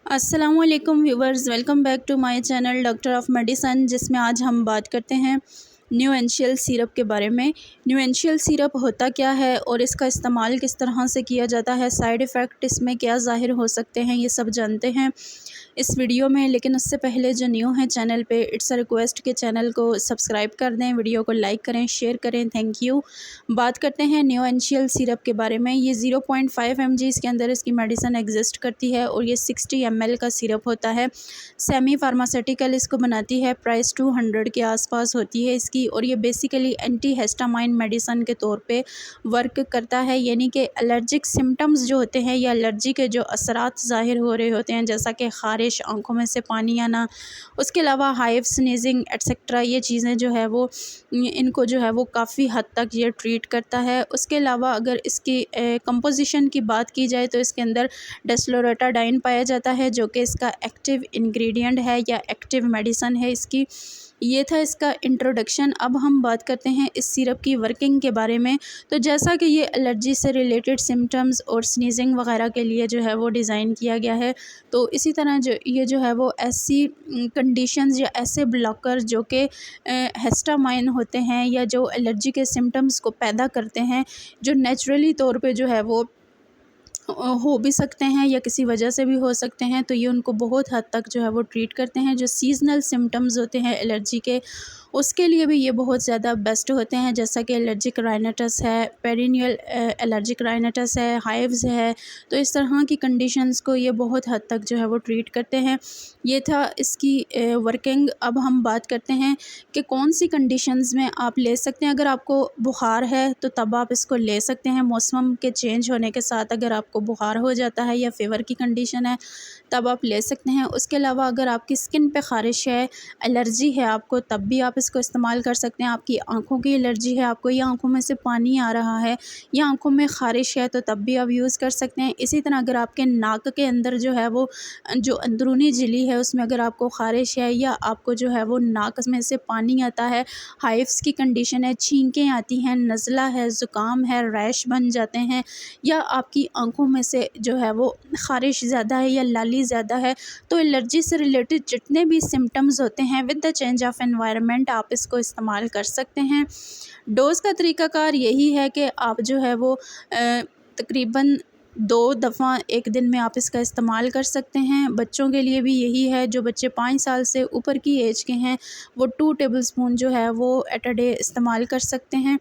अस्सलामुअलैकुम viewers, welcome back to my channel doctor of medicine, जिसमें आज हम बात करते हैं न्यूएंशियल सिरप के बारे में। न्यूएंशियल सिरप होता क्या है और इसका इस्तेमाल किस तरह से किया जाता है, साइड इफ़ेक्ट इसमें क्या ज़ाहिर हो सकते हैं, ये सब जानते हैं इस वीडियो में। लेकिन उससे पहले जो न्यू है चैनल पे, इट्स अ रिक्वेस्ट कि चैनल को सब्सक्राइब कर दें, वीडियो को लाइक करें, शेयर करें, थैंक यू। बात करते हैं न्यूएंशियल सिरप के बारे में। ये 0.5 mg इसके अंदर इसकी मेडिसिन एग्जिस्ट करती है और ये 60 ml का सिरप होता है। सेमी फार्मास्यूटिकल इसको बनाती है, प्राइस 200 के आसपास होती है इसकी, और ये बेसिकली एंटी हिस्टामाइन मेडिसिन के तौर पे वर्क करता है। यानी कि एलर्जिक सिम्टम्स जो होते हैं या एलर्जी के जो असरात ज़ाहिर हो रहे होते हैं, जैसा कि ख़ारिश, आँखों में से पानी आना, उसके अलावा हाइव, स्नीजिंग एट्सेट्रा, ये चीज़ें जो है वो इनको जो है वो काफ़ी हद तक ये ट्रीट करता है। उसके अलावा अगर इसकी कंपोजिशन की बात की जाए तो इसके अंदर डेस्लोरेटाडाइन पाया जाता है, जो कि इसका एक्टिव इंग्रेडिएंट है या एक्टिव मेडिसिन है इसकी। ये था इसका इंट्रोडक्शन। अब हम बात करते हैं इस सिरप की वर्किंग के बारे में। तो जैसा कि ये एलर्जी से रिलेटेड सिम्टम्स और स्नीजिंग वगैरह के लिए जो है वो डिज़ाइन किया गया है, तो इसी तरह जो है वो ऐसी कंडीशंस या ऐसे ब्लॉकर जो कि हिस्टामाइन होते हैं या जो एलर्जी के सिम्टम्स को पैदा करते हैं, जो नेचुरली तौर पे जो है वो हो भी सकते हैं या किसी वजह से भी हो सकते हैं, तो ये उनको बहुत हद तक जो है वो ट्रीट करते हैं। जो सीजनल सिम्टम्स होते हैं एलर्जी के, उसके लिए भी ये बहुत ज़्यादा बेस्ट होते हैं, जैसा कि एलर्जिक राइनाइटिस है, पेरिनियल एलर्जिक राइनाइटिस है, हाइव्स है। तो इस तरह की कंडीशंस को ये बहुत हद तक जो है वो ट्रीट करते हैं। ये था इसकी वर्किंग। अब हम बात करते हैं कि कौन सी कंडीशंस में आप ले सकते हैं। अगर आपको बुखार है तो तब आप इसको ले सकते हैं। मौसम के चेंज होने के साथ अगर आपको बुखार हो जाता है या फ़ीवर की कंडीशन है तब आप ले सकते हैं। उसके अलावा अगर आपकी स्किन पे ख़ारिश है, एलर्जी है आपको, तब भी आप इसको इस्तेमाल कर सकते हैं। आपकी आँखों की एलर्जी है आपको, या आँखों में से पानी आ रहा है या आँखों में ख़ारिश है, तो तब भी आप यूज़ कर सकते हैं। इसी तरह अगर आपके नाक के अंदर जो है वो जो अंदरूनी झिल्ली है उसमें अगर आपको ख़ारिश है या आपको जो है वो नाक में से पानी आता है, हाइव्स की कंडीशन है, छींकें आती हैं, नज़ला है, ज़ुकाम है, रैश बन जाते हैं, या आपकी आँखों में से जो है वो ख़ारिश ज़्यादा है या लाली ज़्यादा है, तो एलर्जी से रिलेटेड जितने भी सिम्टम्स होते हैं with the change of environment आप इसको इस्तेमाल कर सकते हैं। डोज़ का तरीक़ाकार यही है कि आप जो है वो तकरीबन 2 दफ़ा एक दिन में आप इसका इस्तेमाल कर सकते हैं। बच्चों के लिए भी यही है, जो बच्चे 5 साल से ऊपर की एज के हैं वो 2 टेबलस्पून जो है वो एट अ डे इस्तेमाल कर सकते हैं।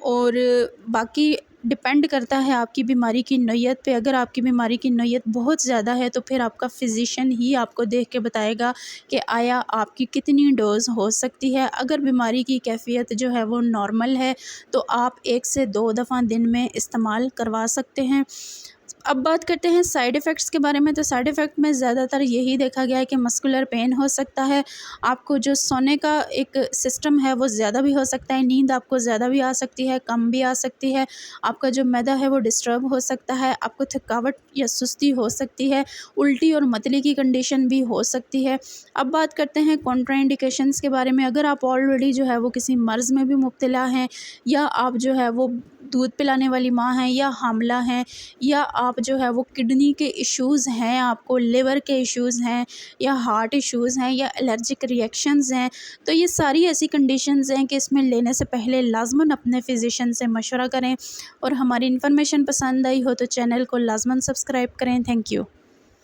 और बाकी डिपेंड करता है आपकी बीमारी की नौइयत पे। अगर आपकी बीमारी की नौइयत बहुत ज़्यादा है तो फिर आपका फ़िज़िशियन ही आपको देख के बताएगा कि आया आपकी कितनी डोज़ हो सकती है। अगर बीमारी की कैफ़ियत जो है वो नॉर्मल है तो आप 1 से 2 दफ़ा दिन में इस्तेमाल करवा सकते हैं। अब बात करते हैं साइड इफ़ेक्ट्स के बारे में। तो साइड इफ़ेक्ट में ज़्यादातर यही देखा गया है कि मस्कुलर पेन हो सकता है, आपको जो सोने का एक सिस्टम है वो ज़्यादा भी हो सकता है, नींद आपको ज़्यादा भी आ सकती है, कम भी आ सकती है, आपका जो मैदा है वो डिस्टर्ब हो सकता है, आपको थकावट या सुस्ती हो सकती है, उल्टी और मतली की कंडीशन भी हो सकती है। अब बात करते हैं कॉन्ट्राइंडिकेशंस के बारे में। अगर आप ऑलरेडी जो है वो किसी मर्ज़ में भी मुब्तला हैं, या आप जो है वो दूध पिलाने वाली माँ हैं, या हामला हैं, या आप जो है वो किडनी के इश्यूज़ हैं, आपको लिवर के इश्यूज़ हैं, या हार्ट इश्यूज़ हैं, या एलर्जिक रिएक्शंस हैं, तो ये सारी ऐसी कंडीशंस हैं कि इसमें लेने से पहले लाज़मन अपने फ़िज़िशियन से मशवरा करें। और हमारी इन्फॉर्मेशन पसंद आई हो तो चैनल को लाज़मन सब्सक्राइब करें। Thank you.